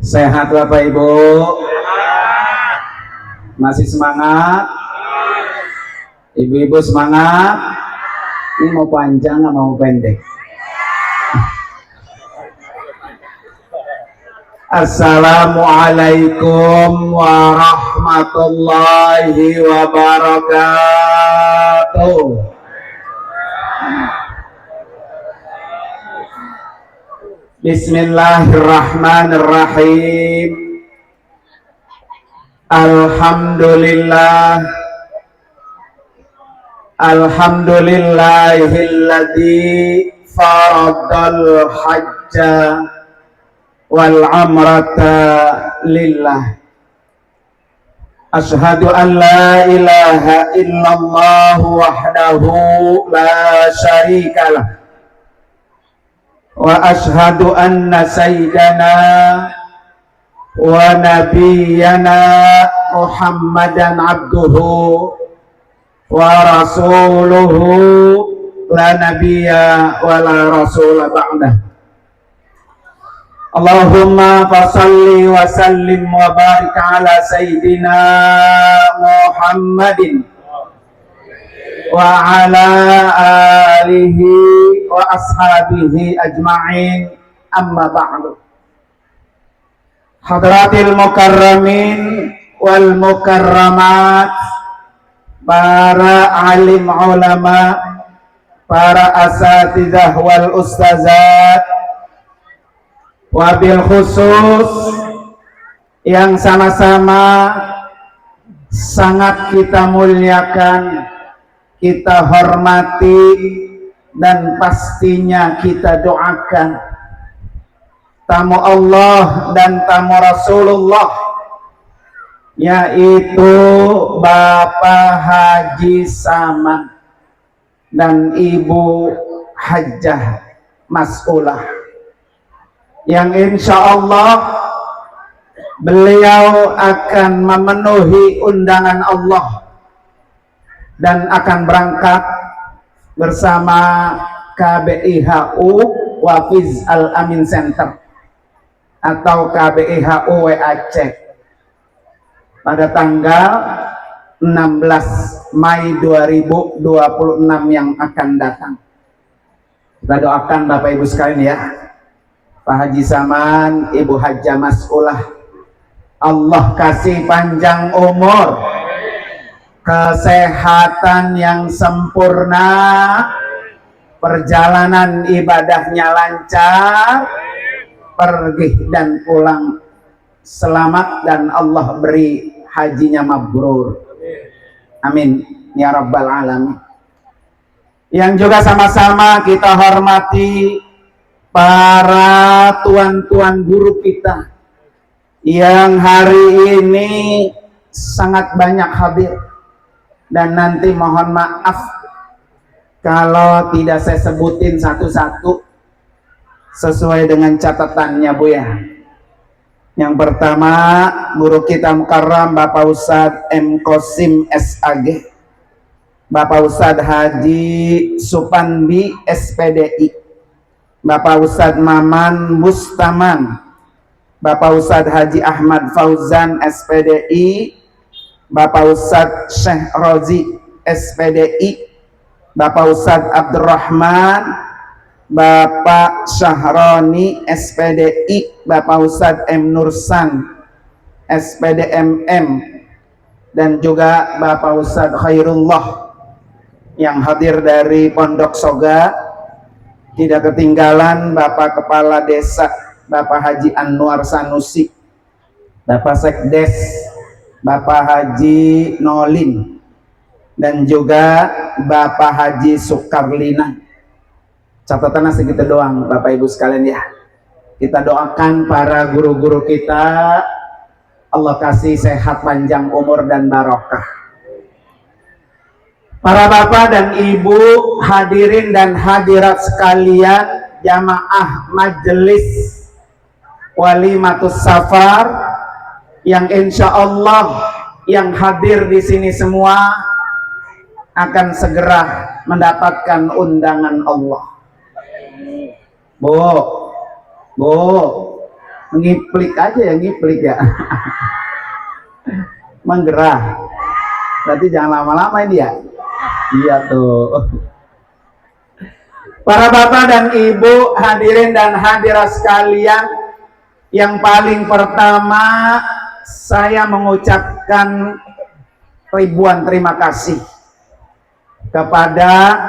Sehat Bapak Ibu? Masih semangat? Ibu-ibu semangat? Ini mau panjang atau mau pendek? Assalamualaikum warahmatullahi wabarakatuh. Bismillahirrahmanirrahim. Alhamdulillahilladzi faradal hajja wal umrata lillah. Asyhadu an la ilaha illallah wahdahu la syarikalah wa asyhadu anna sayyidana wa nabiyyana Muhammadan abduhu wa rasuluhu la nabiyya wa la rasula ba'dah. Allahumma fasalli wa sallim wa barik ala sayyidina Muhammadin wa ala alihi wa ashabihi ajma'in, amma ba'du. Hadratil mukarramin wal mukarramat, para alim ulama, para asatidzah wal ustazat, wabil khusus yang sama-sama sangat kita muliakan, kita hormati, dan pastinya kita doakan tamu Allah dan tamu Rasulullah, yaitu Bapak Haji Saman dan Ibu Hajjah Mas'ulah, yang insya Allah beliau akan memenuhi undangan Allah dan akan berangkat bersama KBIHU Wafiz Al-Amin Center atau KBIHU WAC pada tanggal 16 Mei 2026 yang akan datang. Kita doakan Bapak Ibu sekalian ya, Pak Haji Saman, Ibu Hajjah Mas'ulah, Allah kasih panjang umur, kesehatan yang sempurna, perjalanan ibadahnya lancar, pergi dan pulang selamat, dan Allah beri hajinya mabrur. Amin ya rabbal alamin. Yang juga sama-sama kita hormati para tuan-tuan guru kita yang hari ini sangat banyak hadir, dan nanti mohon maaf kalau tidak saya sebutin satu-satu sesuai dengan catatannya Bu ya. Yang pertama, guru kita mukarram Bapak Ustadz M. Qasim SAG, Bapak Ustadz Haji Supandi SPDI, Bapak Ustadz Maman Bustaman, Bapak Ustadz Haji Ahmad Fauzan SPDI, Bapak Ustadz Syekh Rozi SPDI, Bapak Ustadz Abdurrahman, Bapak Syahroni SPDI, Bapak Ustadz M. Nursan SPDMM, dan juga Bapak Ustadz Khairullah yang hadir dari Pondok Soga. Tidak ketinggalan Bapak Kepala Desa Bapak Haji Anwar Sanusi, Bapak Sekdes Bapak Haji Nolin, dan juga Bapak Haji Sukarlina. Catatannya segitu doang Bapak Ibu sekalian ya. Kita doakan para guru-guru kita, Allah kasih sehat panjang umur dan barokah. Para bapak dan ibu, hadirin dan hadirat sekalian, jamaah majelis Walimatus Safar yang insya Allah yang hadir di sini semua akan segera mendapatkan undangan Allah. Bu, Bu, ngiplik aja ya, ngiplik ya. Menggerah. Berarti jangan lama-lama ini ya. Iya tuh. Para bapak dan ibu, hadirin dan hadirat sekalian, yang paling pertama saya mengucapkan ribuan terima kasih kepada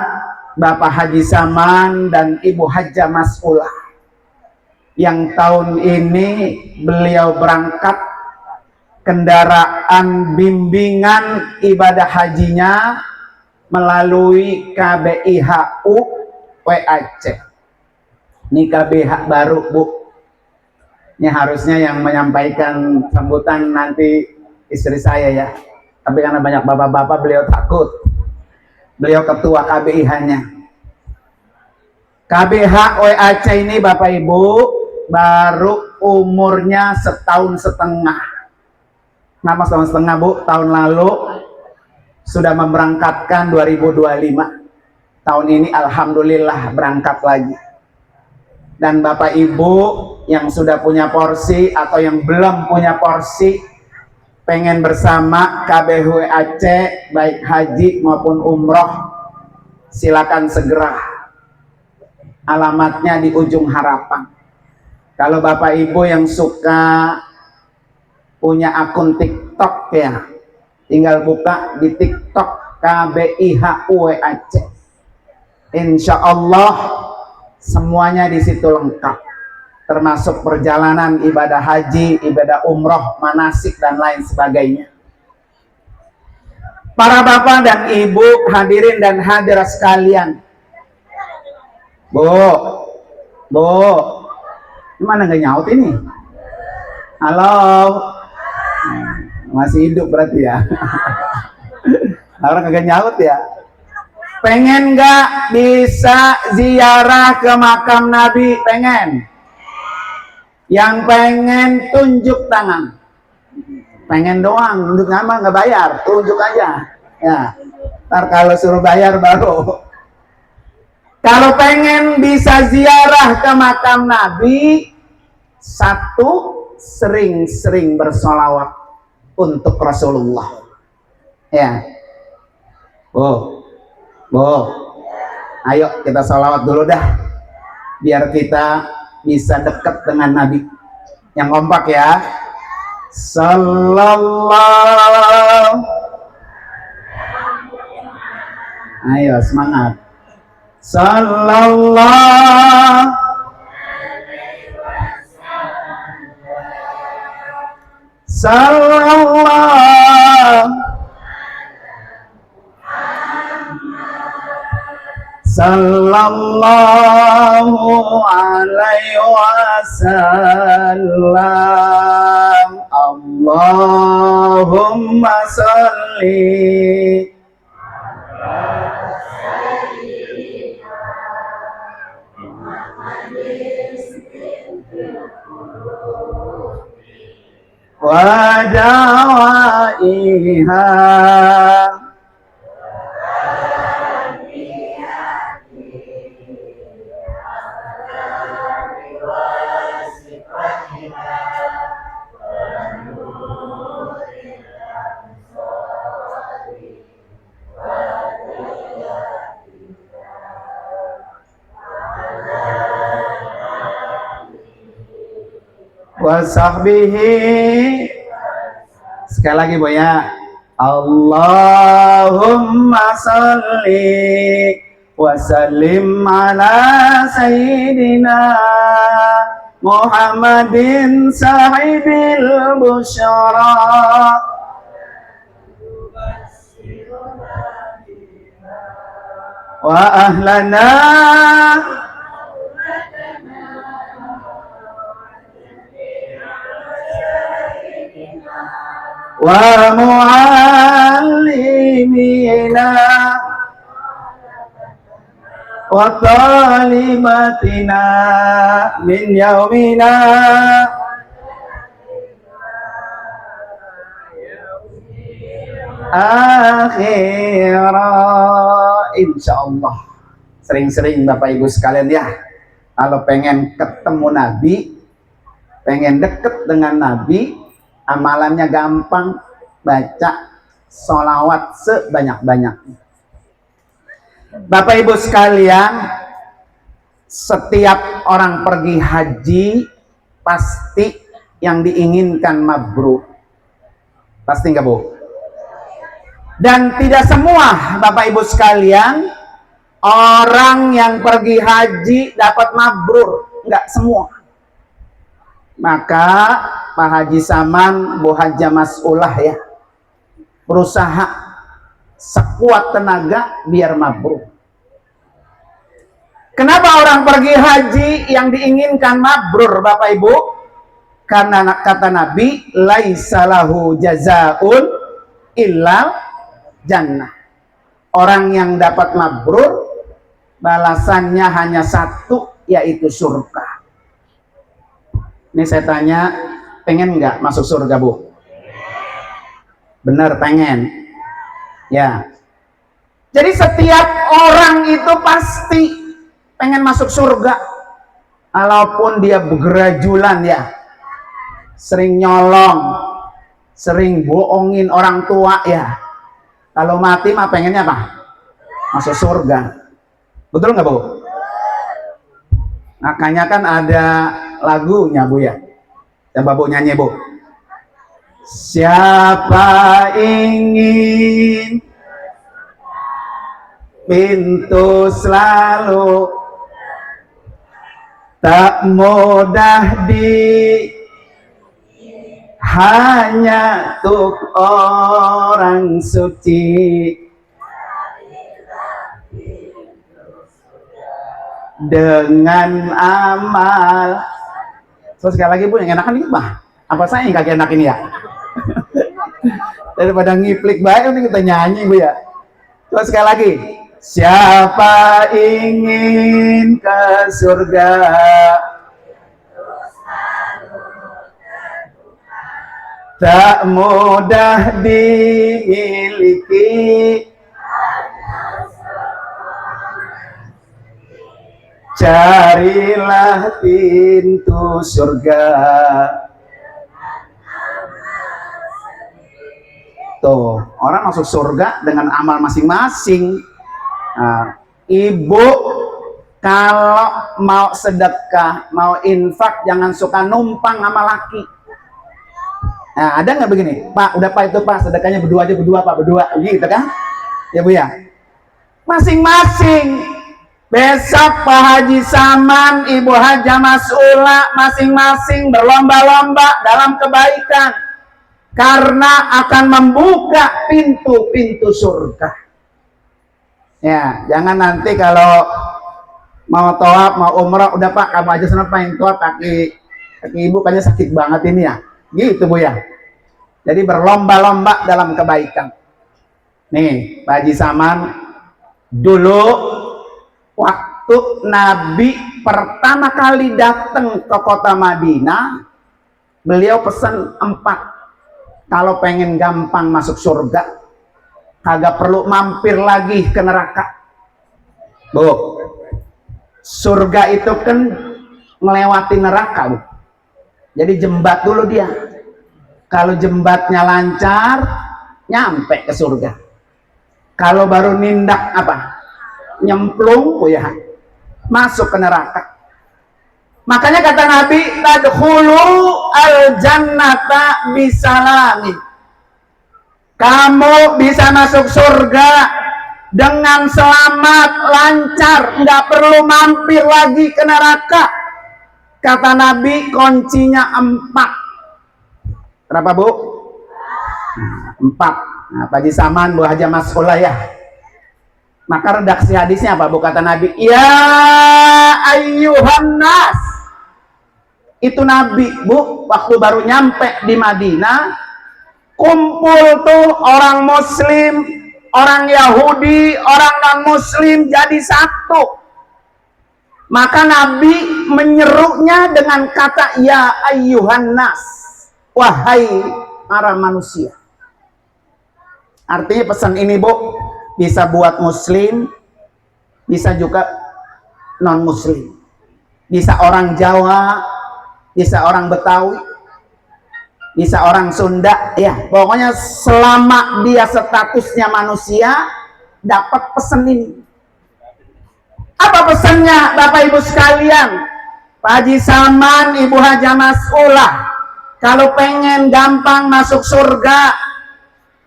Bapak Haji Saman dan Ibu Hajjah Mas'ulah yang tahun ini beliau berangkat kendaraan bimbingan ibadah hajinya melalui KBIHU WAC. Ini KBH baru, Bu. Ini harusnya yang menyampaikan sambutan nanti istri saya ya. Tapi karena banyak bapak-bapak beliau takut. Beliau ketua KBIH-nya. KBH WAC ini Bapak Ibu baru umurnya 1,5 tahun. Kenapa 1,5 tahun, Bu? Tahun lalu sudah memberangkatkan 2025. Tahun ini alhamdulillah berangkat lagi. Dan Bapak Ibu yang sudah punya porsi atau yang belum punya porsi, pengen bersama KBHWAC baik haji maupun umroh, silakan segera. Alamatnya di ujung harapan. Kalau Bapak Ibu yang suka punya akun TikTok ya, tinggal buka di TikTok KBIHWAC. Insya Allah semuanya di situ lengkap, termasuk perjalanan ibadah haji, ibadah umroh, manasik dan lain sebagainya. Para bapak dan ibu, hadirin dan hadirat sekalian, Bu, mana nggak nyaut ini? Halo, masih hidup berarti ya? Orang nggak nyaut ya? Pengen nggak bisa ziarah ke makam Nabi? Pengen? Yang pengen tunjuk tangan. Pengen doang, tunjuk nama nggak bayar, tunjuk aja. Ya, ntar kalau suruh bayar baru. Kalau pengen bisa ziarah ke makam Nabi, satu, sering-sering bersolawat untuk Rasulullah. Ya, Bu, ayo kita salawat dulu dah, biar kita bisa dekat dengan Nabi. Yang kompak ya. Sallallahu. Ayo semangat. Sallallahu. Sallallahu. Sallallahu alaihi wasallam. Allahumma salli wa dawaiha wa sahbihi. Sekali lagi Bu ya. Allahumma salli wa sallim ala sayyidina Muhammadin sahibil busyara wa ahlana wa muallimina wa talibatina min yaumina akhirah. Insyaallah sering-sering Bapak Ibu sekalian ya. Kalau pengen ketemu Nabi, pengen deket dengan Nabi, amalannya gampang, baca sholawat sebanyak-banyaknya. Bapak Ibu sekalian, setiap orang pergi haji pasti yang diinginkan mabrur. Pasti nggak Bu? Dan tidak semua Bapak Ibu sekalian orang yang pergi haji dapat mabrur, nggak semua. Maka Pak Haji Saman, Bu Haja Mas'ulah ya, berusaha sekuat tenaga biar mabrur. Kenapa orang pergi haji yang diinginkan mabrur Bapak Ibu? Karena kata Nabi, laisa lahu jazaun illal jannah. Orang yang dapat mabrur balasannya hanya satu, yaitu surga. Ini saya tanya, pengen nggak masuk surga Bu? Bener pengen ya. Jadi setiap orang itu pasti pengen masuk surga, walaupun dia begrajulan ya, sering nyolong, sering bohongin orang tua ya. Kalau mati mah pengennya apa? Masuk surga. Betul nggak Bu? Makanya kan ada lagunya Bu ya. Coba Bu nyanyi Bu. Siapa ingin pintu selalu tak mudah hanya untuk orang suci. Dengan amal. So sekali lagi Bu, yang enakan ini mah apa saya yang kagak enak ini ya? Daripada ngiplik baik ini kita nyanyi Bu ya. So sekali lagi, siapa ingin ke surga tak mudah dimiliki, carilah pintu surga. Tuh, orang masuk surga dengan amal masing-masing. Nah, Ibu kalau mau sedekah, mau infak, jangan suka numpang sama laki. Nah, ada nggak begini, Pak? Udah Pak itu Pak, sedekahnya berdua aja, berdua Pak, berdua, gitu kan? Ya Bu ya. Masing-masing. Besok Pak Haji Saman, Ibu Haja Mas'ulah, masing-masing berlomba-lomba dalam kebaikan. Karena akan membuka pintu-pintu surga. Ya, jangan nanti kalau mau tawaf, mau umrah, udah Pak, kamu aja sana Pak yang tawaf, kaki Ibu kayaknya sakit banget ini ya. Gitu Bu ya. Jadi berlomba-lomba dalam kebaikan. Nih, Pak Haji Saman, dulu waktu Nabi pertama kali datang ke kota Madinah, beliau pesan 4. Kalau pengen gampang masuk surga, kagak perlu mampir lagi ke neraka. Bu, surga itu kan melewati neraka Bu. Jadi jembat dulu dia. Kalau jembatnya lancar, nyampe ke surga. Kalau baru nindak apa? Nyemplung, oh ya, masuk ke neraka. Makanya kata Nabi, tadkhulu al-jannata bisalamin. Kamu bisa masuk surga dengan selamat, lancar, nggak perlu mampir lagi ke neraka. Kata Nabi, kuncinya 4. Berapa Bu? 4. Nah, Pak Haji Saman, Bu Haja Mas'ulah ya. Maka redaksi hadisnya apa Bu? Kata Nabi, ya ayyuhan nas. Itu Nabi Bu, waktu baru nyampe di Madinah, kumpul tuh orang Muslim, orang Yahudi, orang non-Muslim jadi satu. Maka Nabi menyerunya dengan kata ya ayyuhan nas, wahai para manusia. Artinya pesan ini Bu bisa buat Muslim, bisa juga non-Muslim. bisa orang Jawa, bisa orang Betawi, bisa orang Sunda, ya pokoknya selama dia statusnya manusia dapat pesan ini. Apa pesannya Bapak Ibu sekalian? Pak Haji Saman, Ibu Haja Mas'ulah, kalau pengen gampang masuk surga,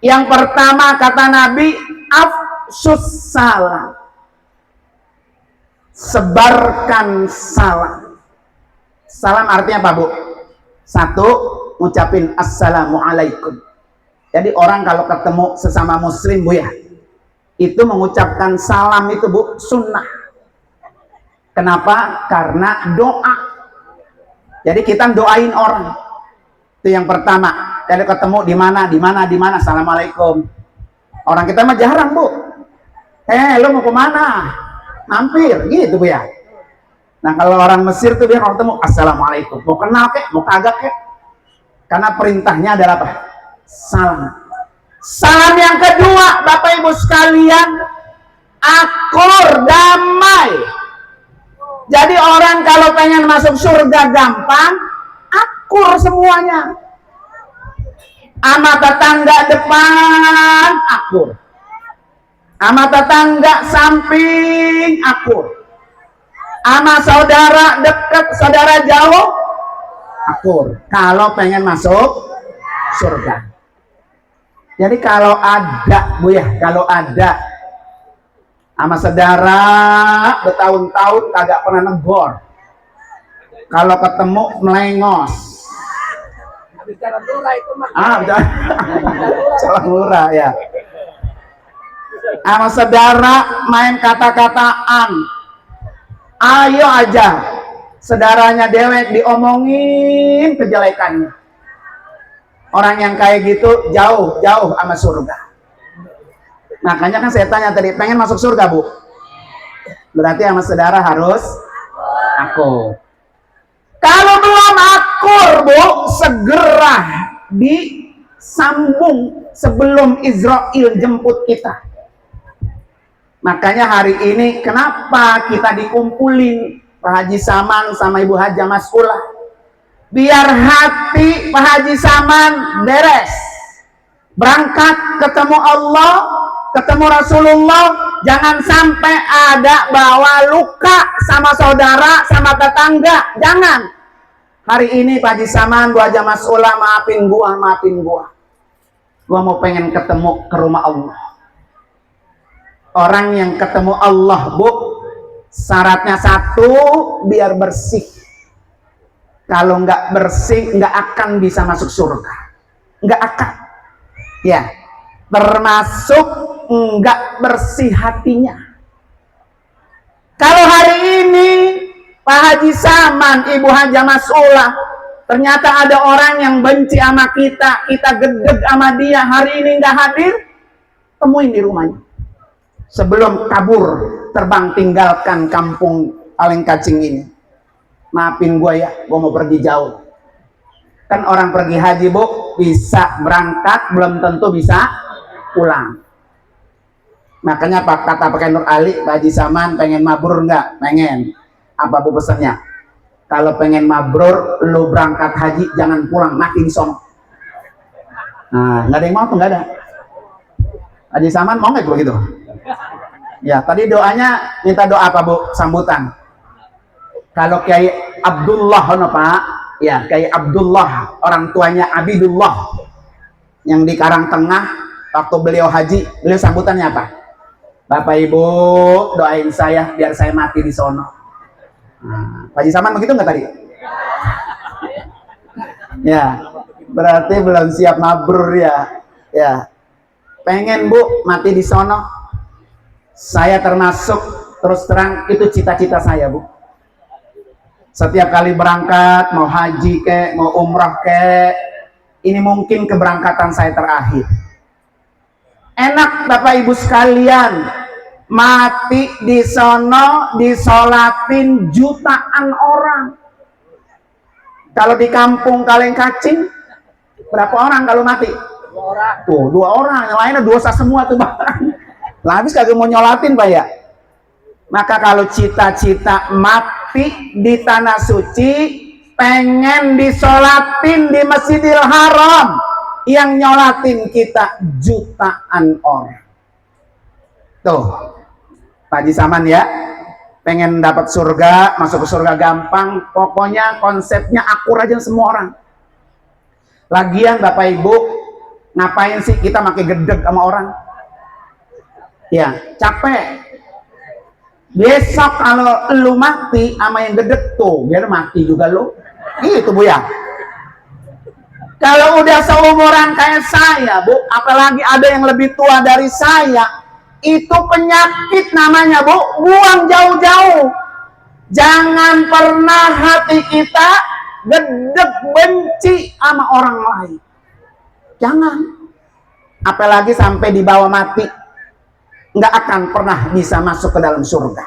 yang pertama kata Nabi, afsus salam, sebarkan salam. Salam artinya apa, Bu? Satu, ngucapin assalamualaikum. Jadi orang kalau ketemu sesama muslim, Bu ya, itu mengucapkan salam itu, Bu, sunnah. Kenapa? Karena doa. Jadi kita doain orang. Itu yang pertama. Kalau ketemu di mana, assalamualaikum. Orang kita mah jarang, Bu. Lu mau kemana? Mampir, gitu, Bu ya. Nah kalau orang Mesir tuh dia kalau ketemu assalamualaikum. Mau kenal kek, mau kagak kek. Karena perintahnya adalah apa? Salam. Salam yang kedua, Bapak Ibu sekalian, akur, damai. Jadi orang kalau pengen masuk surga gampang, akur semuanya. Sama tetangga depan, akur. Sama tetangga samping, akur. Sama saudara dekat, saudara jauh, akur. Kalau pengen masuk surga. Jadi kalau ada, Bu ya, kalau ada sama saudara bertahun-tahun kagak pernah negor, kalau ketemu melengos, salah murah ya. Sama saudara main kata-kataan, ayo aja saudaranya dewek diomongin kejelekannya. Orang yang kayak gitu jauh-jauh sama surga. Makanya kan saya tanya tadi, pengen masuk surga, Bu? Berarti sama saudara harus akur. Kalau belum akur, Bu, segera disambung sebelum Israel jemput kita. Makanya hari ini kenapa kita dikumpulin Pak Haji Saman sama Ibu Haja Mas'ulah? Biar hati Pak Haji Saman beres. Berangkat ketemu Allah, ketemu Rasulullah, jangan sampai ada bawa luka sama saudara, sama tetangga, jangan. Hari ini Pak Haji Saman, Bu Haja Mas'ulah, maafin gua. Gua mau pengen ketemu ke rumah Allah. Orang yang ketemu Allah, Bu, syaratnya satu, biar bersih. Kalau nggak bersih, nggak akan bisa masuk surga. Nggak akan. Ya, termasuk nggak bersih hatinya. Kalau hari ini Pak Haji Saman, Ibu Haja Mas'ulah, ternyata ada orang yang benci sama kita gedeg sama dia, hari ini nggak hadir, temuin di rumahnya. Sebelum kabur, terbang tinggalkan kampung Paling Kacing ini. Maafin gue ya, gue mau pergi jauh. Kan orang pergi haji, Bu, bisa berangkat, belum tentu bisa pulang. Makanya kata pakai Nur Ali, Pak Haji Saman pengen mabrur nggak? Pengen. Apa Bu pesannya? Kalau pengen mabrur, lu berangkat haji, jangan pulang, mati di sono. Nah, nggak ada yang mau tuh, nggak ada. Haji Saman mau nggak begitu? Ya, tadi doanya minta doa apa, Bu? Sambutan. Kalau Kiai Abdullah, Pak, ya Kiai Abdullah, orang tuanya Abidullah, yang di Karangtengah, waktu beliau haji, beliau sambutannya apa? Bapak Ibu doain saya biar saya mati di sono. Nah, Pak Haji Saman begitu nggak tadi? Ya, berarti belum siap mabrur ya. Ya, pengen Bu mati di sono. Saya termasuk, terus terang itu cita-cita saya, Bu. Setiap kali berangkat, mau haji kek, mau umrah kek, ini mungkin keberangkatan saya terakhir. Enak Bapak Ibu sekalian, mati di sono disolatin jutaan orang. Kalau di kampung Paling Kacing, berapa orang kalau mati? 2 orang. Tuh, 2 orang, yang lainnya dosa semua tuh, Bang. Lah habis kagak mau nyolatin, Pak ya. Maka kalau cita-cita mati mati di tanah suci, pengen disolatin di Masjidil Haram, yang nyolatin kita jutaan orang. Tuh, Pak Haji Saman ya, pengen dapat surga, masuk ke surga gampang, pokoknya konsepnya akur aja semua orang. Lagian Bapak Ibu, ngapain sih kita pakai gedeg sama orang? Ya, capek. Besok kalau lu mati sama yang gedeg tuh, biar mati juga lu. Gitu Bu ya. Kalau udah seumuran kayak saya Bu, apalagi ada yang lebih tua dari saya, itu penyakit namanya Bu, buang jauh-jauh. Jangan pernah hati kita gedeg benci sama orang lain. Jangan. Apalagi sampai dibawa mati, nggak akan pernah bisa masuk ke dalam surga.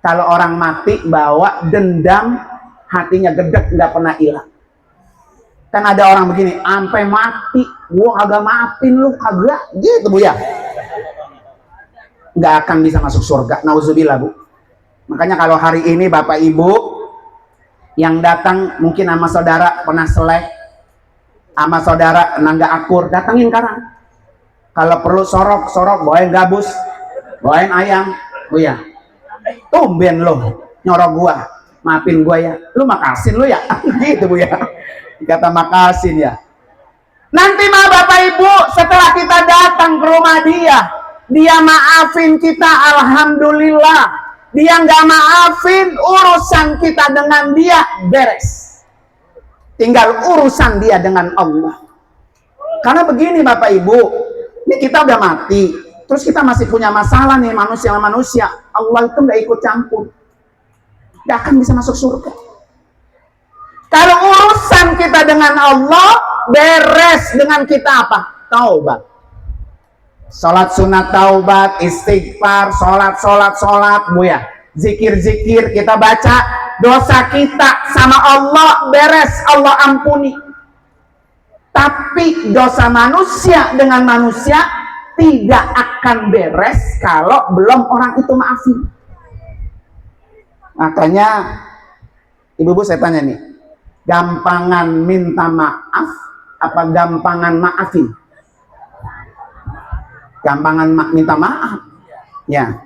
Kalau orang mati bawa dendam, hatinya gedeg, nggak pernah hilang. Kan ada orang begini, sampai mati, gua kagak maafin lu, kagak, gitu Bu ya. Nggak akan bisa masuk surga, nauzubillah Bu. Makanya kalau hari ini Bapak Ibu yang datang mungkin sama saudara pernah selek, sama saudara nggak akur, datangin sekarang. Kalau perlu sorok, bawain gabus, bawain ayam, Bu ya. Tumben lo nyorok gua, maafin gua ya, lu makasin lu ya, gitu Bu ya. Kata makasin ya. Nanti mah Bapak Ibu setelah kita datang ke rumah dia maafin kita, alhamdulillah. Dia nggak maafin, urusan kita dengan dia beres. Tinggal urusan dia dengan Allah. Karena begini Bapak Ibu, ini kita udah mati, terus kita masih punya masalah nih manusia sama manusia. Allah itu nggak ikut campur, nggak akan bisa masuk surga. Kalau urusan kita dengan Allah beres, dengan kita apa? Taubat. Sholat sunat taubat, istighfar, sholat Bu ya. Zikir-zikir kita baca, dosa kita sama Allah beres, Allah ampuni. Tapi dosa manusia dengan manusia tidak akan beres kalau belum orang itu maafin. Makanya Ibu-ibu saya tanya nih, gampangan minta maaf apa gampangan maafin? Gampangan minta maaf ya,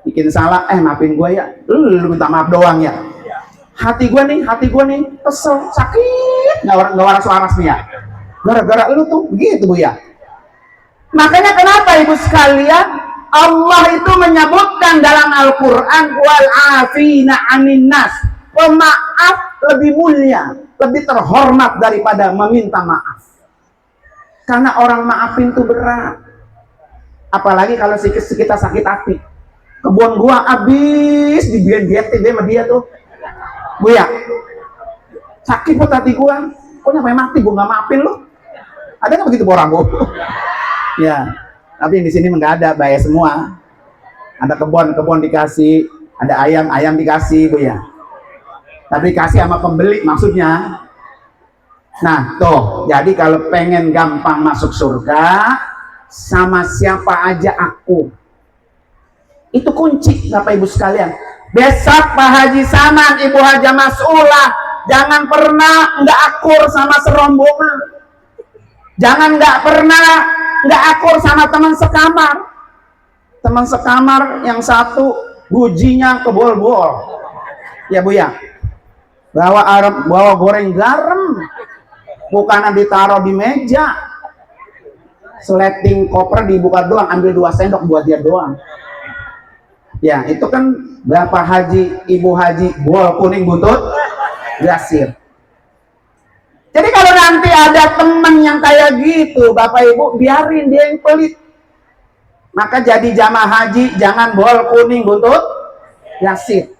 bikin salah maafin gue ya, lu minta maaf doang ya. Hati gue nih kesel, sakit, nggak waras-waras nih ya, gara-gara lu tuh gitu Bu ya. Makanya kenapa Ibu sekalian, Allah itu menyebutkan dalam Al-Quran, wal afina anin nas, pemaaf lebih mulia, lebih terhormat daripada meminta maaf. Karena orang maafin tuh berat. Apalagi kalau kita sakit hati. Kebun gua habis dibiet-bietin sama dia tuh Bu ya. Sakit buat hati gua, kok nyampe mati gua nggak maafin lu. Ada nggak begitu orang Bu? Ya, tapi di sini nggak ada, bayar semua. Ada kebun dikasih, ada ayam dikasih Bu ya. Tapi dikasih sama pembeli maksudnya. Nah tuh, jadi kalau pengen gampang masuk surga, sama siapa aja aku. Itu kunci Bapak Ibu sekalian. Besok Pak Haji Saman, Ibu Haja Mas'ulah, jangan pernah nggak akur sama serombongan. Jangan nggak akur sama teman sekamar. Teman sekamar yang satu bujinya kebol-bol. Ya Bu ya. Bawa goreng garam, bukan ditaruh di meja. Sleting koper dibuka doang, ambil 2 sendok buat dia doang. Ya, itu kan Bapak Haji, Ibu Haji, bol kuning butut, gasir. Jadi kalau nanti ada teman yang kayak gitu, Bapak Ibu, biarin dia yang pelit. Maka jadi jamaah haji, jangan bol kuning butut, gasir.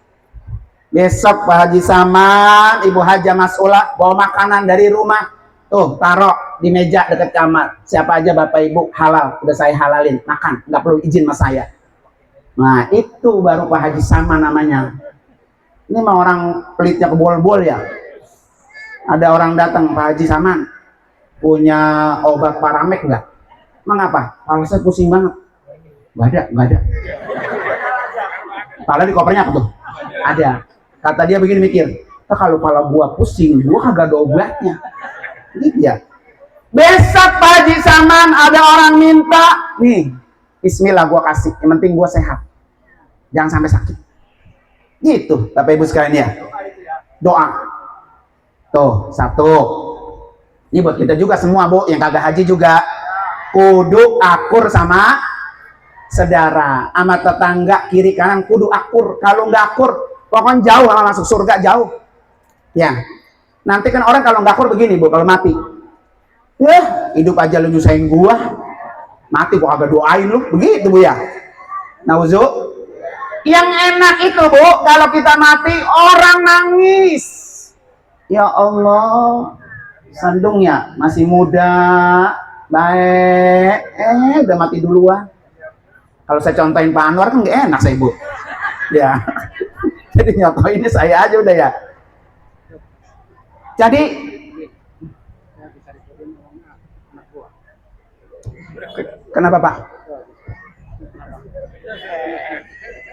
Besok Pak Haji Saman, Ibu Haja Mas'ulah, bawa makanan dari rumah. Tuh, taruh di meja dekat kamar. Siapa aja Bapak Ibu halal, udah saya halalin, makan, nggak perlu izin sama saya. Nah, itu baru Pak Haji Saman namanya. Ini mah orang pelitnya kebol-bol ya. Ada orang datang, Pak Haji Saman, punya obat Paramek nggak? Emang apa? Kalau saya pusing banget. Nggak ada. Padahal di kopernya apa tuh? Ada. Kata dia begini mikir, kalau kepala gua pusing, gua kagak ada obatnya. Gitu ya. Besok Pak Haji Saman ada orang minta, nih, bismillah gua kasih, yang penting gua sehat. Jangan sampai sakit. Gitu, Bapak Ibu sekalian ya. Doa. Tuh, satu. Ini buat kita juga semua, Bu, yang kagak haji juga. Kudu akur sama saudara, sama tetangga, kiri kanan kudu akur. Kalau nggak akur, pokoknya jauh sama masuk surga, jauh. Ya. Nanti kan orang kalau nggak akur begini, Bu, kalau mati. Ya, hidup aja lu nyusahin gua. Mati gua kagak doain lu, begitu Bu ya. Nauzu. Yang enak itu, Bu, kalau kita mati orang nangis. Ya Allah, sandungnya masih muda, baik, udah mati duluan. Kalau saya contohin Pak Anwar kan nggak enak saya, Bu. Ya, jadi nyontohinnya saya aja udah ya. Jadi kenapa Pak?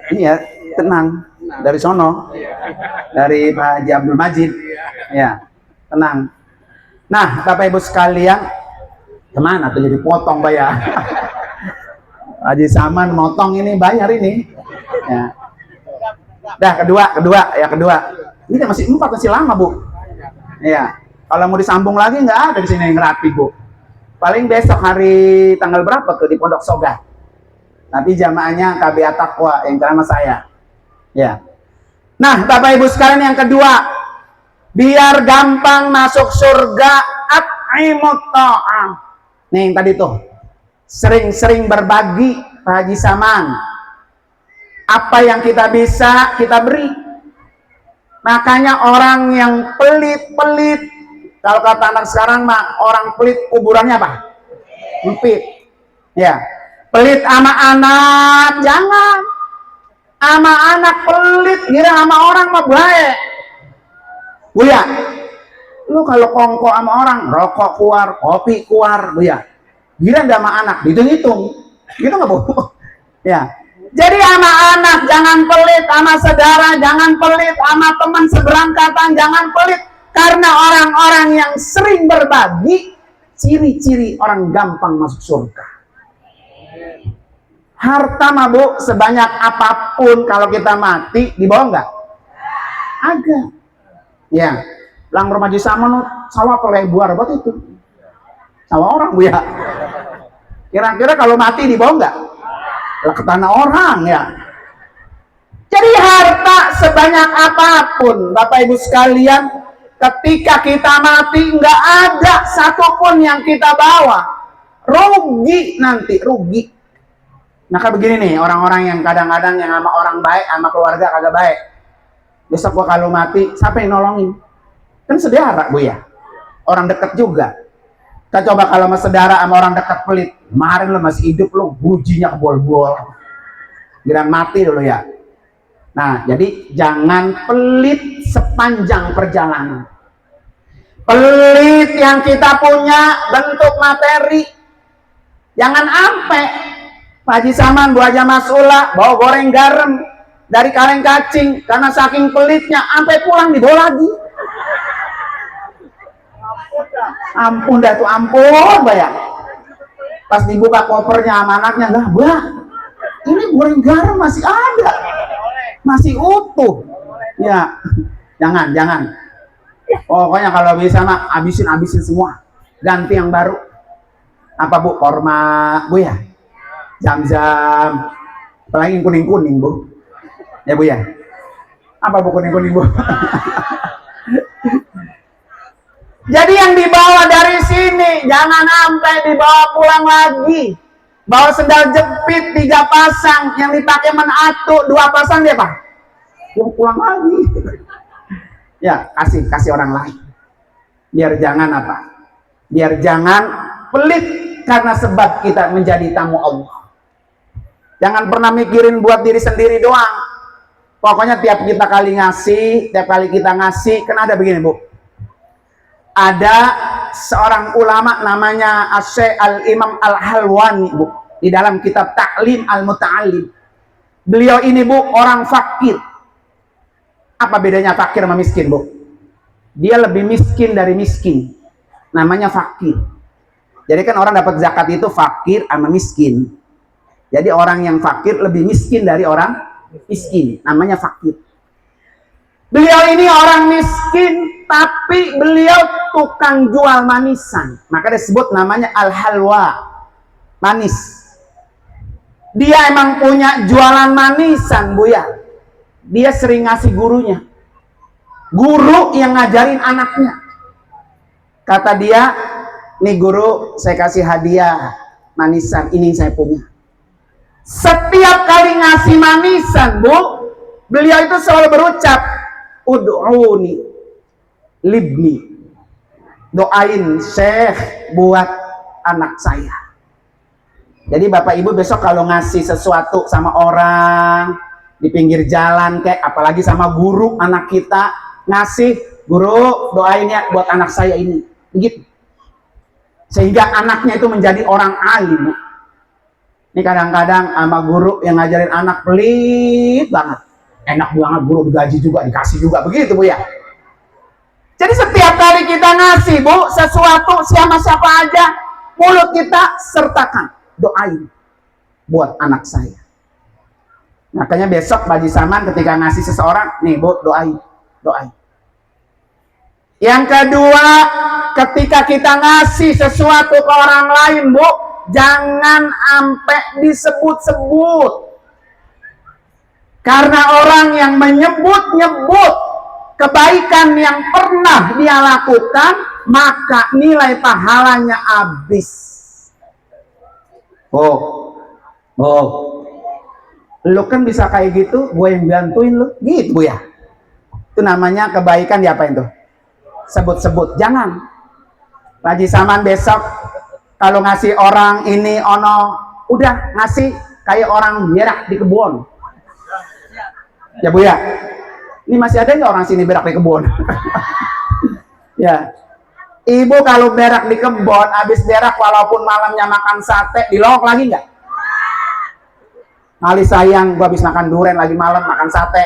Ini ya, tenang. Dari sono, dari Pak Haji Abdul Majid, ya, tenang. Nah, Bapak Ibu sekalian, kemana tuh jadi potong bayar? Haji Saman motong ini bayar ini. Ya. Dah kedua. Ini kan masih 4, masih lama Bu. Ya, kalau mau disambung lagi nggak ada di sini yang rapi Bu. Paling besok hari tanggal berapa tuh di Pondok Soga. Tapi jamaahnya KB At-Taqwa yang ceramah saya. Ya. Nah, Bapak Ibu sekalian yang kedua, biar gampang masuk surga, at'imut ta'am. Nih yang tadi tuh, sering-sering berbagi Pak Haji Saman. Apa yang kita bisa kita beri. Makanya orang yang pelit-pelit, kalau kata anak sekarang mah orang pelit kuburannya apa? Empit. Ya. Pelit sama anak, jangan. Sama anak pelit, kira sama orang mah baik. Bu ya, lu kalau kongko sama orang, rokok keluar, kopi keluar, Bu ya. Kira nggak sama anak, dihitung-hitung. Gitu nggak Bu? Ya. Jadi sama anak jangan pelit, sama saudara jangan pelit, sama teman seberangkatan jangan pelit. Karena orang-orang yang sering berbagi, ciri-ciri orang gampang masuk surga. Harta mah Bu, sebanyak apapun kalau kita mati dibawa nggak? Ada. Ya, lang rumah Haji Saman sawah pelebuar buat itu. Sawah orang Bu ya. Kira-kira kalau mati dibawa nggak? Lah ke tanah orang ya. Jadi harta sebanyak apapun, Bapak Ibu sekalian, ketika kita mati nggak ada satupun yang kita bawa. Rugi nanti, rugi. Maka begini nih, orang-orang yang kadang-kadang yang sama orang baik, sama keluarga kagak baik. Besok gua kalau mati, siapa yang nolongin? Kan saudara Bu ya, orang dekat juga. Kita coba kalau sama saudara sama orang dekat pelit, kemarin lo masih hidup lo, bujinya kebol-bol. Giliran mati dulu ya. Nah, jadi jangan pelit sepanjang perjalanan. Pelit yang kita punya bentuk materi. Jangan ampe Pak Haji Saman, Bu Haja Mas'ula bawa goreng garam dari Kaleng Kacing karena saking pelitnya sampai pulang dibawa lagi. Ampun dah tuh, ampun bayar. Pas dibuka kopernya sama anaknya, lah Bah, ini goreng garam masih ada, masih utuh. Ya, jangan. Pokoknya kalau bisa mah habisin semua, ganti yang baru. Apa Bu? Korma Bu ya? Zam-zam, apalagi yang kuning-kuning Bu ya Bu ya. Apa Bu kuning-kuning Bu? Jadi yang dibawa dari sini jangan sampai dibawa pulang lagi. Bawa sendal jepit 3 pasang, yang dipakai menatu 2 pasang dia Pak, pulang lagi. Ya, kasih orang lain. Biar jangan apa? Biar jangan pelit karena sebab kita menjadi tamu Allah. Jangan pernah mikirin buat diri sendiri doang. Pokoknya tiap kita kali ngasih, kan ada begini Bu. Ada seorang ulama namanya Asy Al-Imam Al-Halwani Bu, di dalam kitab Ta'lim Al-Muta'allim. Beliau ini Bu orang fakir. Apa bedanya fakir sama miskin, Bu? Dia lebih miskin dari miskin. Namanya fakir. Jadi kan orang dapat zakat itu fakir sama miskin. Jadi orang yang fakir lebih miskin dari orang miskin. Namanya fakir. Beliau ini orang miskin, tapi beliau tukang jual manisan. Maka disebut namanya al-halwa, manis. Dia emang punya jualan manisan, Bu ya. Dia sering ngasih gurunya. Guru yang ngajarin anaknya. Kata dia, nih guru, saya kasih hadiah manisan, ini saya punya. Setiap kali ngasih manisan, Bu, beliau itu selalu berucap, ud'uni libni, doain Syekh buat anak saya. Jadi Bapak Ibu besok kalau ngasih sesuatu sama orang di pinggir jalan kayak, apalagi sama guru anak kita, ngasih, guru doain ya buat anak saya ini, begitu. Sehingga anaknya itu menjadi orang alim. Ini kadang-kadang sama guru yang ngajarin anak pelit banget. Enak banget guru digaji juga, dikasih juga, begitu Bu ya. Jadi setiap kali kita ngasih, Bu, sesuatu sama siapa aja, mulut kita sertakan, doain buat anak saya. Makanya besok Pak Haji Saman ketika ngasih seseorang, nih Bu, doain. Yang kedua, ketika kita ngasih sesuatu ke orang lain, Bu, jangan sampai disebut-sebut. Karena orang yang menyebut-nyebut kebaikan yang pernah dia lakukan, maka nilai pahalanya habis. Lu kan bisa kayak gitu, gue yang bantuin lu, gitu ya. Itu namanya kebaikan diapain tuh? Sebut-sebut, jangan. Haji Saman besok kalau ngasih orang ini ono, udah ngasih kayak orang berak di kebun. Ya Bu ya, ini masih ada nggak orang sini berak di kebun? Ya, Ibu kalau berak di kebun, habis berak walaupun malamnya makan sate, dilongok lagi nggak? Kali sayang, gua habis makan durian lagi malam makan sate,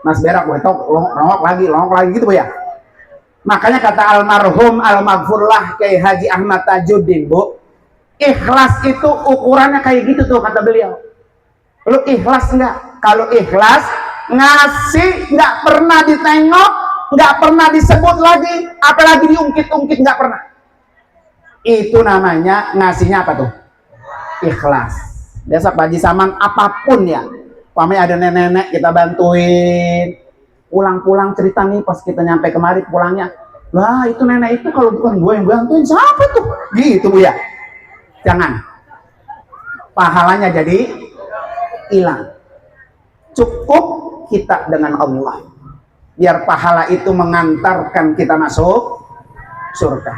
mas berak gue tok longok lagi gitu Bu ya. Makanya kata almarhum almaghfurlah Kyai Haji Ahmad Tajuddin, Bu, ikhlas itu ukurannya kayak gitu tuh kata beliau. Lu ikhlas nggak? Kalau ikhlas, ngasih nggak pernah ditengok, nggak pernah disebut lagi, apalagi diungkit-ungkit, nggak pernah. Itu namanya ngasihnya apa tuh? Ikhlas. Besok Pak Haji Saman apapun ya, pamit ada nenek-nenek kita bantuin, pulang-pulang cerita nih pas kita nyampe kemari pulangnya, lah itu nenek itu kalau bukan gue yang bantuin siapa tuh? Gitu Bu ya. Jangan. Pahalanya jadi hilang. Cukup kita dengan Allah, biar pahala itu mengantarkan kita masuk surga.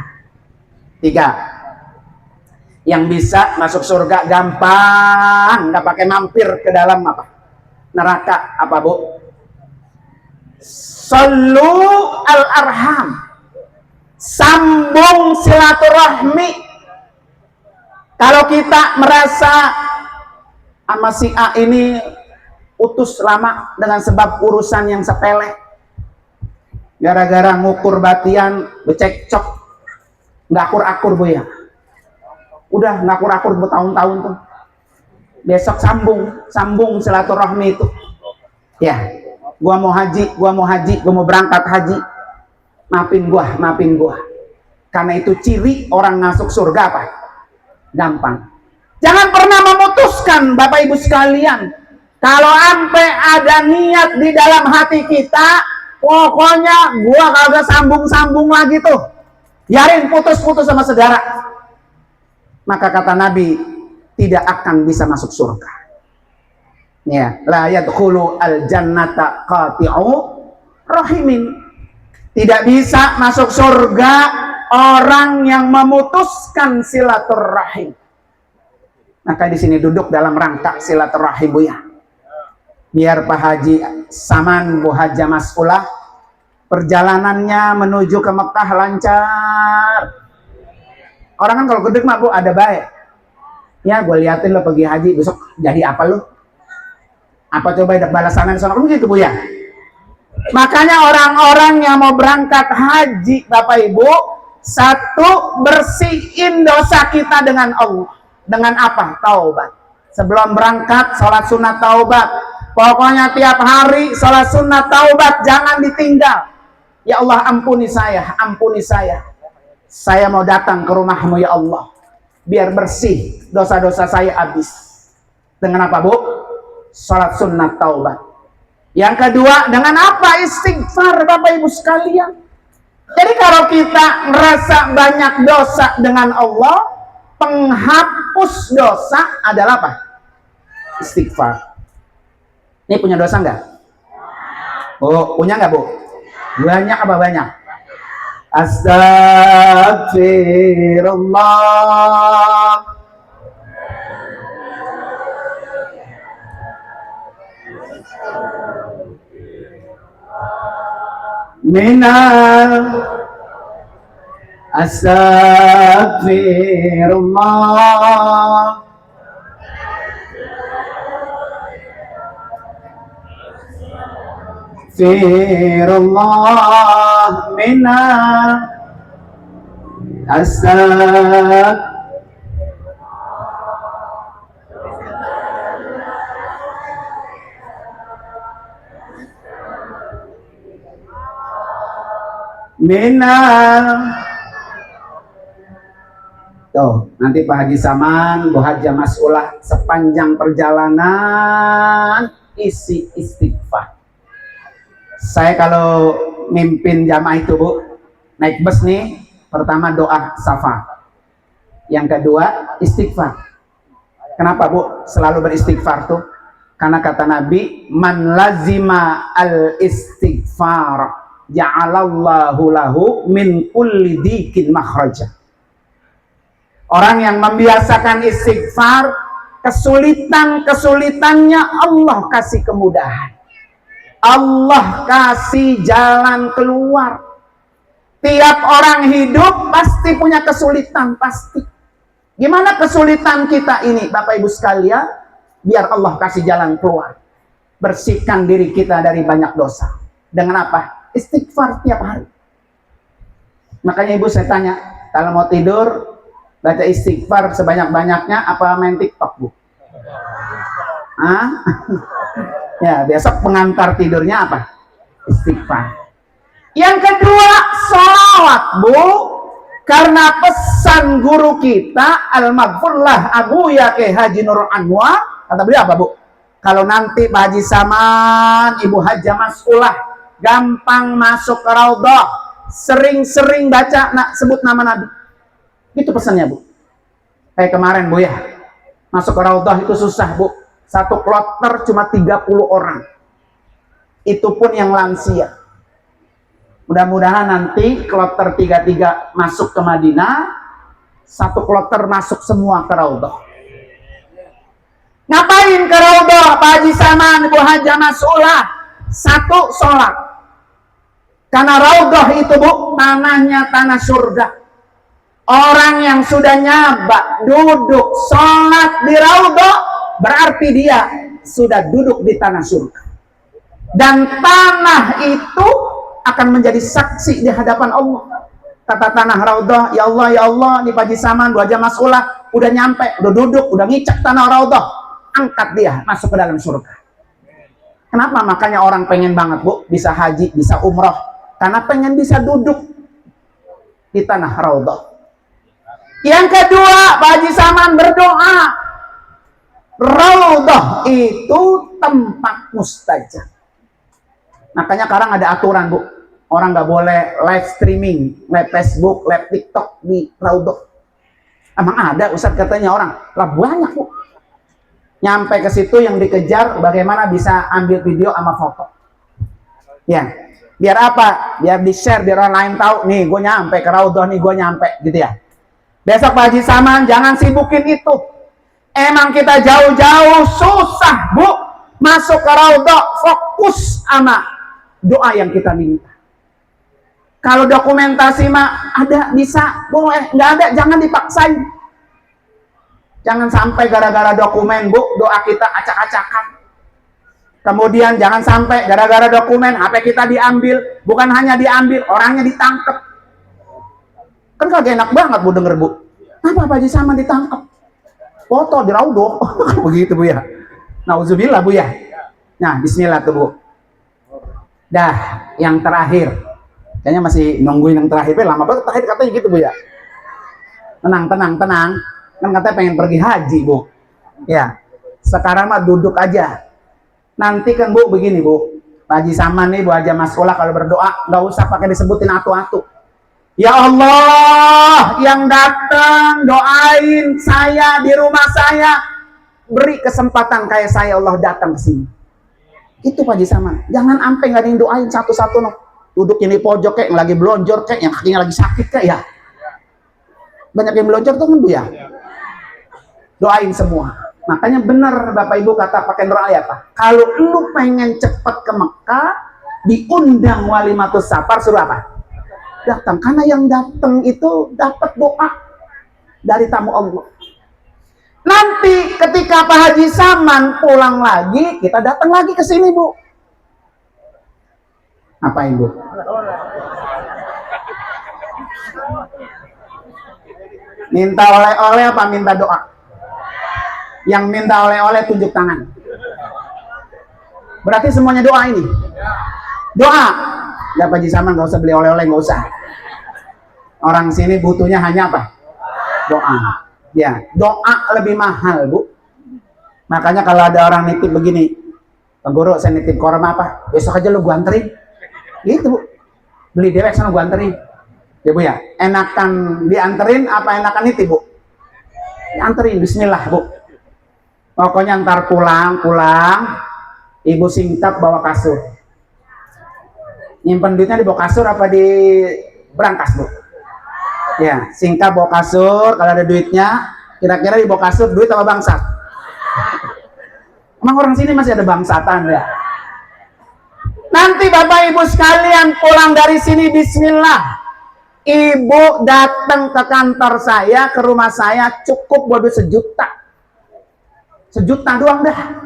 3, yang bisa masuk surga gampang, nggak pakai mampir ke dalam apa neraka, apa Bu? Sallu al-arham, sambung silaturahmi. Kalau kita merasa sama si A ini putus lama dengan sebab urusan yang sepele, gara-gara ngukur batian becekcok, nggak akur-akur Bu ya, udah nggak akur-akur bertahun-tahun tuh, besok sambung silaturahmi itu ya. Gua mau haji, gua mau berangkat haji, maafin gua, karena itu ciri orang masuk surga apa? Gampang. Jangan pernah memutuskan Bapak Ibu sekalian. Kalau sampai ada niat di dalam hati kita, pokoknya gua kagak sambung lagi tuh, biarin putus-putus sama saudara, maka kata Nabi tidak akan bisa masuk surga. Ya, la yadkhulu al jannata qati'u rahimin. Tidak bisa masuk surga orang yang memutuskan silaturahim. Maka di sini duduk dalam rangka silaturahim Bu ya. Biar Pak Haji Saman, Bu Haja Mas'ulah perjalanannya menuju ke Mekah lancar. Orang kan kalau gede mah Bu ada baik. Ya gue liatin lo pergi haji besok jadi apa lo? Apa coba ada balasannya di sana, kan gitu Bu ya. Makanya orang-orang yang mau berangkat haji, Bapak Ibu, satu, bersihin dosa kita dengan Allah. Dengan apa? Taubat. Sebelum berangkat, sholat sunat taubat. Pokoknya tiap hari sholat sunat taubat, jangan ditinggal. Ya Allah, ampuni saya, ampuni saya. Saya mau datang ke rumahmu ya Allah, biar bersih dosa-dosa saya habis. Dengan apa, Bu? Sholat sunat taubat. Yang kedua, dengan apa? Istighfar, Bapak Ibu sekalian. Jadi kalau kita merasa banyak dosa dengan Allah, penghapus dosa adalah apa? Istighfar. Ini punya dosa enggak? Oh, punya enggak, Bu? Banyak apa banyak? Astagfirullah. Minal Astagfirullah. Firullah minal Astagfirullah. Minal. Tuh, nanti Pak Haji Saman, Bu Haja Mas'ulah sepanjang perjalanan isi istighfar. Saya kalau mimpin jamaah itu, Bu, naik bus nih, pertama doa syafaat. Yang kedua istighfar. Kenapa, Bu, selalu beristighfar tuh? Karena kata Nabi, man lazima al istighfar ja'alallahu lahu min kulli dikin makhraja. Orang yang membiasakan istighfar, kesulitan-kesulitannya Allah kasih kemudahan. Allah kasih jalan keluar. Tiap orang hidup pasti punya kesulitan, pasti. Gimana kesulitan kita ini, Bapak Ibu sekalian? Biar Allah kasih jalan keluar. Bersihkan diri kita dari banyak dosa. Dengan apa? Istighfar tiap hari. Makanya Ibu saya tanya, kalau mau tidur baca istighfar sebanyak-banyaknya apa main TikTok, Bu? Hah? Ya, besok pengantar tidurnya apa? Istighfar. Yang kedua, sholawat, Bu. Karena pesan guru kita Al-Maghfurlah Abu Yake Haji Nur Anwar, kata beliau apa, Bu? Kalau nanti Pak Haji Saman, Ibu Haja Mas'ulah gampang masuk ke Raudhah, sering-sering baca sebut nama Nabi. Itu pesannya, Bu. Kayak kemarin, Bu, ya. Masuk ke Raudhah itu susah, Bu. Satu kloter cuma 30 orang. Itu pun yang lansia. Mudah-mudahan nanti kloter 33 masuk ke Madinah, satu kloter masuk semua ke Raudhah. Ngapain ke Raudhah, Pak Haji Saman, Ibu Haja Mas'ulah? Satu, sholat. Karena Raudhah itu, Bu, tanahnya tanah surga. Orang yang sudah nyabak duduk sholat di Raudhah, berarti dia sudah duduk di tanah surga. Dan tanah itu akan menjadi saksi di hadapan Allah. Kata tanah Raudhah, ya Allah, di Pak Haji Saman, Bu Haja Mas'ulah udah nyampe, udah duduk, udah ngicak tanah Raudhah, angkat dia masuk ke dalam surga. Kenapa? Makanya orang pengen banget, Bu, bisa haji, bisa umroh, karena pengen bisa duduk di tanah Raudhah. Yang kedua, Pak Haji Saman berdoa. Raudhah itu tempat mustajab. Makanya sekarang ada aturan, Bu. Orang nggak boleh live streaming, live Facebook, live TikTok di Raudhah. Emang ada, Ustaz, katanya orang. Lah banyak, Bu. Nyampe ke situ yang dikejar bagaimana bisa ambil video sama foto. Ya, biar apa? Biar di-share, biar orang lain tahu. Nih, gue nyampe ke Raudhah, nih gue nyampe, gitu ya. Besok Pak Haji Saman jangan sibukin itu. Emang kita jauh-jauh susah, Bu, masuk ke Raudhah, fokus sama doa yang kita minta. Kalau dokumentasi mah ada, bisa, boleh. Nggak ada, jangan dipaksain. Jangan sampai gara-gara dokumen, Bu, doa kita acak-acakan. Kemudian jangan sampai gara-gara dokumen HP kita diambil, bukan hanya diambil, orangnya ditangkap. Kan kagak enak banget Bu denger Bu. Apa Pak Haji Saman ditangkap? Foto diraudok. Begitu Bu ya. Nauzubillah Bu ya. Nah, bismillah tuh Bu. Dah, yang terakhir. Kayaknya masih nungguin yang terakhir, lama banget terakhir katanya gitu Bu ya. Tenang. Kan katanya pengen pergi haji Bu. Ya. Sekarang mah duduk aja. Nanti kan Bu begini Bu, Pak Haji Saman nih Bu Haji Maskola kalau berdoa nggak usah pakai disebutin atu-atu. Ya Allah yang datang doain saya di rumah saya, beri kesempatan kayak saya Allah datang ke sini. Itu Pak Haji Saman. Jangan sampai nggak ada yang doain satu-satu no. Duduk ini pojok kayak yang lagi belonjor kayak yang kakinya lagi sakit kayak ya. Banyak yang belonjor tuh kan Bu ya. Doain semua. Makanya benar Bapak Ibu kata pakai doa ya Pak. Kalau lu pengen cepet ke Mekah, diundang walimatus safar suruh apa? Datang. Karena yang datang itu dapat doa dari tamu Allah. Nanti ketika Pak Haji Saman pulang lagi, kita datang lagi ke sini Bu. Apain Bu? Minta oleh-oleh apa minta doa? Yang minta oleh-oleh tunjuk tangan. Berarti semuanya doa ini. Doa. Gak Pak Haji Saman gak usah beli oleh-oleh, gak usah. Orang sini butuhnya hanya apa? Doa. Ya, doa lebih mahal Bu. Makanya kalau ada orang nitip begini, Pak Guru saya nitip korma apa? Besok aja lu gua anterin. Gitu Bu. Beli dewek sana gua anterin. Ya Bu ya. Enakan dianterin apa enakan nitip Bu? Dianterin, bismillah Bu. Pokoknya ntar pulang, Ibu singkap bawa kasur. Nyimpen duitnya di bawah kasur apa di berangkas Bu? Ya, singkap bawa kasur. Kalau ada duitnya, kira-kira di bawah kasur duit apa bangsat? Emang orang sini masih ada bangsatan ya? Nanti Bapak Ibu sekalian pulang dari sini, bismillah. Ibu datang ke kantor saya, ke rumah saya, cukup buat duit 1 juta. 1 juta doang dah.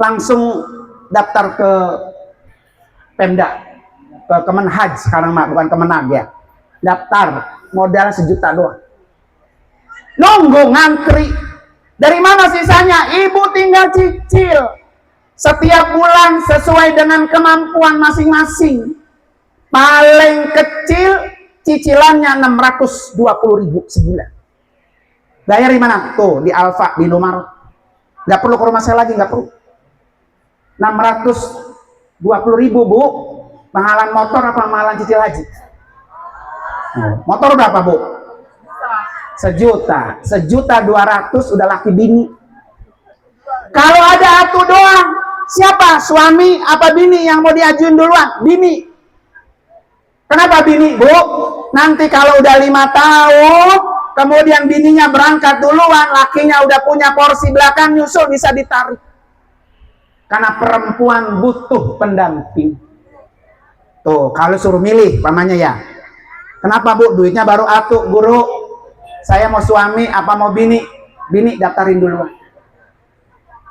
Langsung daftar ke Pemda, ke Kemenhaj sekarang mah, bukan Kemenag ya. Daftar, modal 1 juta doang. Nunggu ngantri. Dari mana sisanya? Ibu tinggal cicil. Setiap bulan sesuai dengan kemampuan masing-masing. Paling kecil cicilannya 620.000 sebulan. Bayar di mana? Tuh, di Alfa, di Indomaret. Nggak perlu ke rumah saya lagi, nggak perlu. 620.000 Bu. Mahalan motor apa mahalan cicil haji? Motor berapa Bu? 1 juta. 1.200.000 udah laki bini. Kalau ada atu doang, siapa? Suami apa bini yang mau diajuin duluan? Bini. Kenapa bini Bu? Nanti kalau udah 5 tahun, kemudian bininya berangkat duluan, lakinya udah punya porsi belakang nyusul, bisa ditarik. Karena perempuan butuh pendamping. Tuh, kalau suruh milih, pamannya ya. Kenapa Bu? Duitnya baru atu, Guru. Saya mau suami apa mau bini? Bini daftarin duluan.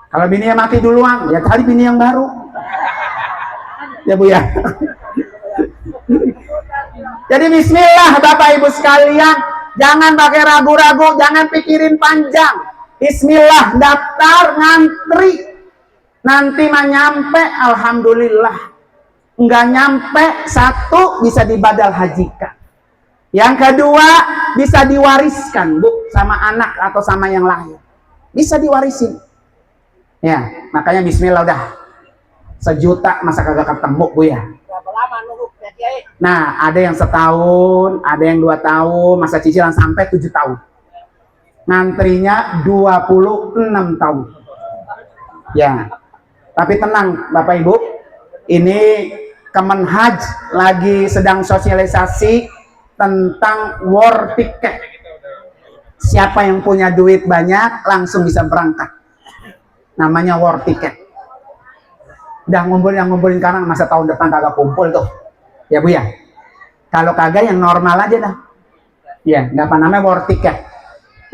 Kalau bininya mati duluan, ya cari bini yang baru. Ya Bu ya. Jadi bismillah Bapak Ibu sekalian, jangan pakai ragu-ragu, jangan pikirin panjang. Bismillah, daftar, ngantri. Nanti mah nyampe, alhamdulillah. Nggak nyampe, 1 bisa dibadal hajikan. Yang kedua, bisa diwariskan Bu, sama anak atau sama yang lain. Bisa diwarisin. Ya, makanya bismillah udah. 1 juta masa kagak ketemu Bu ya. Berapa lama nunggu? Nah, ada yang 1 tahun, ada yang 2 tahun, masa cicilan sampai 7 tahun. Ngantrinya 26 tahun. Ya. Tapi tenang Bapak Ibu, ini Kemenhaj lagi sedang sosialisasi tentang war ticket. Siapa yang punya duit banyak langsung bisa berangkat. Namanya war ticket. Udah ngumpulin karang, masa tahun depan kagak kumpul tuh. Ya Bu ya. Kalau kagak yang normal aja dah. Ya, nggak apa namanya war ticket.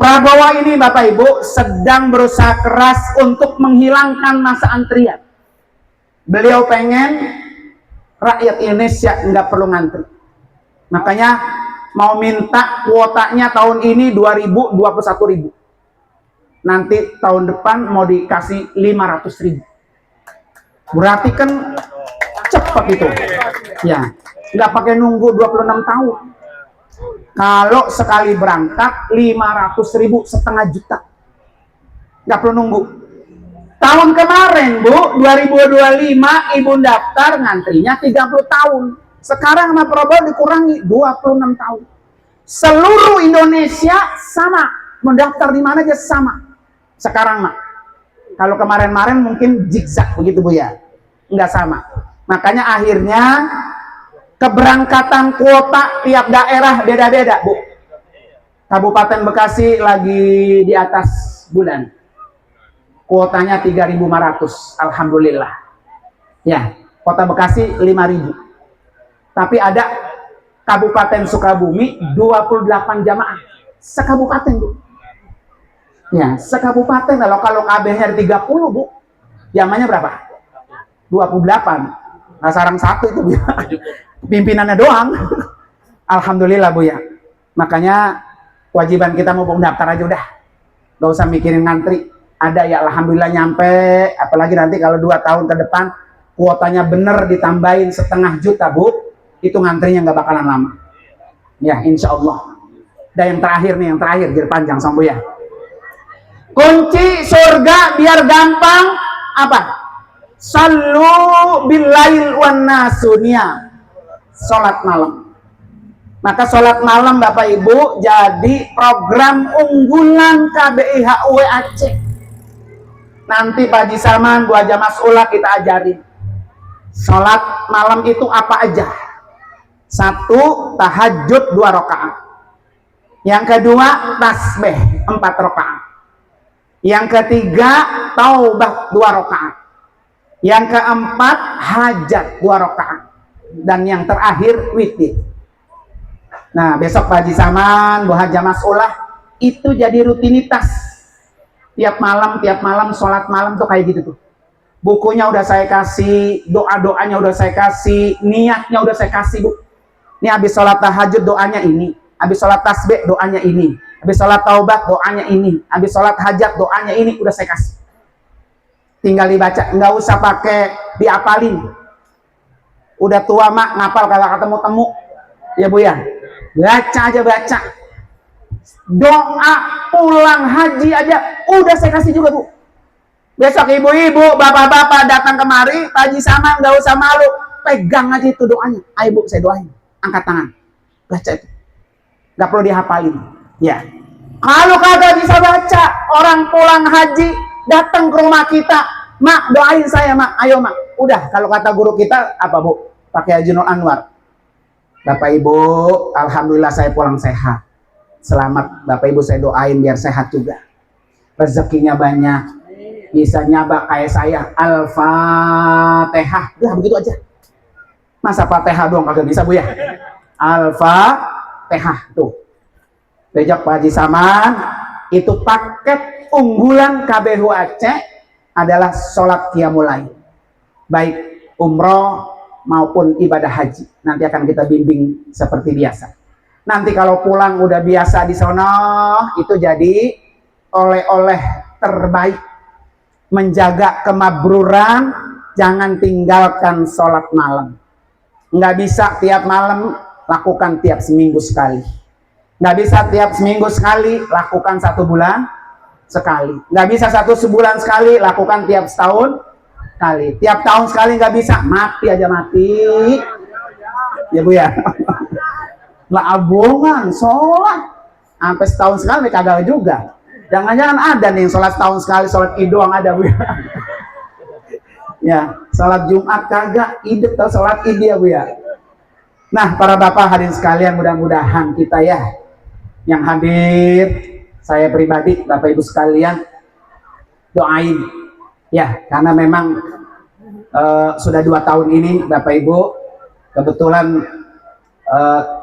Prabowo ini Bapak Ibu sedang berusaha keras untuk menghilangkan masa antrian. Beliau pengen rakyat Indonesia nggak perlu ngantri. Makanya mau minta kuotanya tahun ini 2021.000. Nanti tahun depan mau dikasih 500.000. Berarti kan cepat itu. Ya, nggak pakai nunggu 26 tahun. Kalau sekali berangkat 500.000, setengah juta. Nggak perlu nunggu. Tahun kemarin, Bu, 2025, Ibu daftar ngantrinya 30 tahun. Sekarang sama Prabowo dikurangi 26 tahun. Seluruh Indonesia sama. Mendaftar di mana aja sama. Sekarang, Mak. Kalau kemarin-kemarin mungkin zigzag begitu, Bu ya. Enggak sama. Makanya akhirnya keberangkatan kuota tiap daerah beda-beda, Bu. Kabupaten Bekasi lagi di atas bulan. Kuotanya 3.500, alhamdulillah. Ya, Kota Bekasi 5.000. Tapi ada Kabupaten Sukabumi 28 jamaah sekabupaten, Bu. Ya, sekabupaten. Kalau KBR 30, Bu. Jamaahnya berapa? 28. Nah, sarang satu itu, Bu. Pimpinannya doang. Alhamdulillah, Bu ya. Makanya kewajiban kita mau daftar aja udah. Gak usah mikirin ngantri. Ada ya, alhamdulillah nyampe. Apalagi nanti kalau 2 tahun ke depan kuotanya bener ditambahin 0,5 juta, Bu, itu ngantrinya nggak bakalan lama. Ya, insya Allah. Dan yang terakhir nih, yang terakhir biar panjang sama Bu ya. Kunci surga biar gampang apa? Sallu billail wan nasunia. Salat malam. Maka salat malam Bapak Ibu jadi program unggulan KBIHUW Aceh. Nanti Pak Haji Salman, Bu Haja Mas'ulah kita ajarin. Salat malam itu apa aja? 1, tahajud 2 rakaat. Yang kedua, tasbih 4 rakaat. Yang ketiga, taubah 2 rakaat. Yang keempat, hajat 2 rakaat. Dan yang terakhir, witir. Nah, besok Pak Haji Salman, Bu Haja Mas'ulah, itu jadi rutinitas. Tiap malam sholat malam tuh kayak gitu tuh. Bukunya udah saya kasih, doa-doanya udah saya kasih, niatnya udah saya kasih, Bu. Ini habis sholat tahajud doanya ini, habis sholat tasbih doanya ini, habis sholat taubat doanya ini, habis sholat hajat doanya ini, udah saya kasih. Tinggal dibaca, nggak usah pakai diapalin. Udah tua Mak, ngapal kalau ketemu temu, ya Bu ya. Baca aja baca. Doa pulang haji aja udah saya kasih juga, Bu. Besok ibu-ibu, bapak-bapak datang kemari, Pak Haji sama nggak usah malu, pegang aja itu doanya. Ayo Bu, saya doain. Angkat tangan, baca itu. Nggak perlu dihafalin. Ya. Kalau kagak bisa baca, orang pulang haji datang ke rumah kita, Mak doain saya Mak, ayo Mak. Udah, kalau kata guru kita apa Bu? Pakai Haji Nur Anwar. Bapak Ibu, alhamdulillah saya pulang sehat. Selamat Bapak Ibu, saya doain biar sehat juga. Rezekinya banyak. Bisa nyabak kayak saya. Al-Fatihah. Udah begitu aja. Masa Fatihah doang kagak bisa Bu ya? Al-Fatihah tuh. Besok Pak Haji Saman, itu paket unggulan KBIHUW Aceh adalah sholat qiyamul lail. Baik umroh maupun ibadah haji. Nanti akan kita bimbing seperti biasa. Nanti kalau pulang udah biasa di sana, itu jadi oleh-oleh terbaik. Menjaga kemabruran, jangan tinggalkan sholat malam. Nggak bisa tiap malam, lakukan tiap seminggu sekali. Nggak bisa tiap seminggu sekali, lakukan 1 bulan sekali. Nggak bisa 1 sebulan sekali, lakukan tiap setahun sekali. Tiap tahun sekali nggak bisa, mati aja mati. Ya Bu ya. Lah abongan sholat sampai setahun sekali kagak juga. Jangan-jangan ada nih sholat setahun sekali, sholat id doang ada Bu ya. Ya, sholat Jumat kagak, id atau sholat id ya Bu ya. Nah, para bapak hadirin sekalian, mudah-mudahan kita ya yang hadir, saya pribadi, Bapak Ibu sekalian, doain ya, karena memang sudah 2 tahun ini Bapak Ibu, kebetulan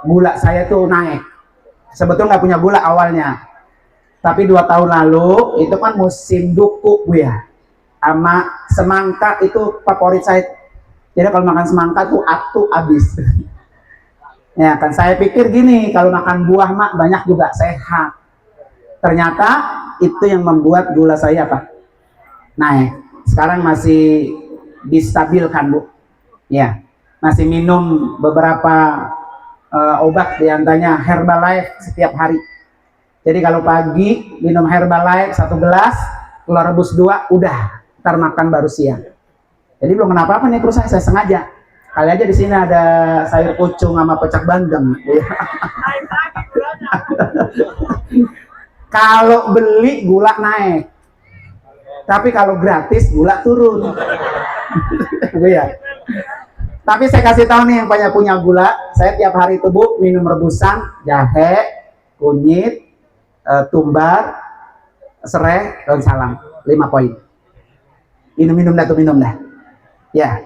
gula saya tuh naik. Sebetulnya nggak punya gula awalnya, tapi 2 tahun lalu itu kan musim duku Bu ya. sama semangka itu favorit saya. Jadi kalau makan semangka tuh habis. Ya kan saya pikir gini, kalau makan buah mak banyak juga sehat. Ternyata itu yang membuat gula saya apa? Naik. Sekarang masih distabilkan Bu. Ya, masih minum beberapa obat, diantaranya Herbalife setiap hari. Jadi kalau pagi minum Herbalife 1 gelas, telur rebus 2, udah. Ntar makan baru siang. Jadi belum kenapa-apa nih perut saya sengaja. Kali aja di sini ada sayur pucung sama pecak bandeng. Kalau beli gula naik, tapi kalau gratis gula turun. Ya. Tapi saya kasih tahu nih yang punya gula, saya tiap hari itu Bu minum rebusan jahe, kunyit, tumbar, serai, daun salam, 5 poin. Minum dah. Ya.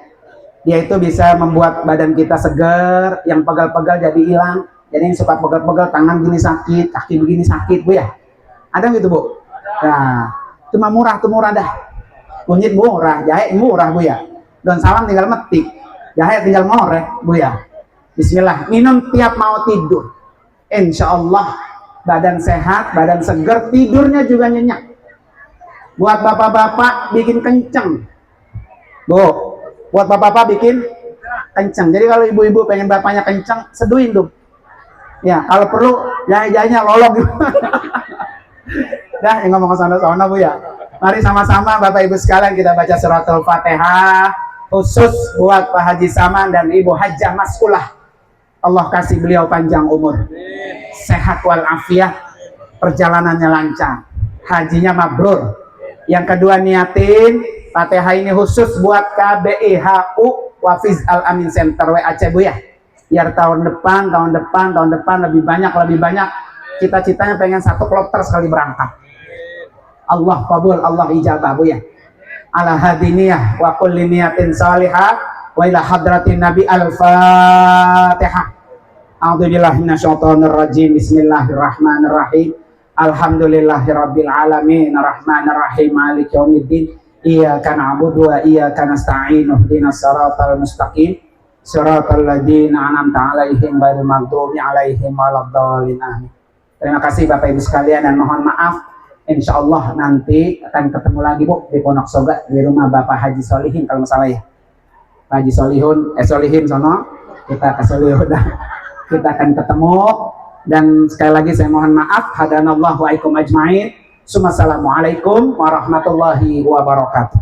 Dia itu bisa membuat badan kita segar, yang pegal-pegal jadi hilang. Jadi yang suka pegal-pegal, tangan gini sakit, kaki begini sakit Bu ya. Ada gitu Bu? Nah, cuma murah dah. Kunyit murah, jahe murah Bu ya. Daun salam tinggal metik, jahe tinggal ngorek Bu ya. Bismillah, minum tiap mau tidur. Insya Allah badan sehat, badan segar, tidurnya juga nyenyak. Buat bapak-bapak bikin kenceng Bu. Buat bapak-bapak bikin kencang. Jadi kalau ibu-ibu pengen bapaknya kencang, seduhin dong. Ya, kalau perlu jahe-jahenya lolong gitu. Dah, yang ngomong ke sana-sana Bu ya. Mari sama-sama Bapak Ibu sekalian kita baca suratul Fatihah khusus buat Pak Haji Saman dan Ibu Hajjah Maskulah. Allah kasih beliau panjang umur, sehat walafiat, perjalanannya lancar, hajinya mabrur. Yang kedua niatin Fatihah ini khusus buat KBIHU Wafiz Al-Amin Center WAC Bu ya. Biar tahun depan lebih banyak. Cita-citanya pengen 1 kloter sekali berangkat. Allah kabul, Allah ijabah Bu ya. Ala hadiniyah wa kulli niyatin salihah wa ila hadratin Nabi Al-Fatihah. A'udzubillahi minasyaitonir rajim. Bismillahirrahmanirrahim. Alhamdulillahirabbil alamin arrahmanir rahim maliki yaumiddin. Iyyaka na'budu wa iyyaka nasta'in ihdinas siratal mustaqim siratal ladzina an'amta 'alaihim ghairil maghdubi 'alaihim waladdallin. Terima kasih Bapak Ibu sekalian dan mohon maaf. Insyaallah nanti akan ketemu lagi Bu di Pondok Soga di rumah Bapak Haji Solihin kalau nggak salah ya. Pak Haji Solihin sono, kita ke Solihun. Kita akan ketemu dan sekali lagi saya mohon maaf. Hadanallahu wa ikum ajmain. Assalamualaikum warahmatullahi wabarakatuh.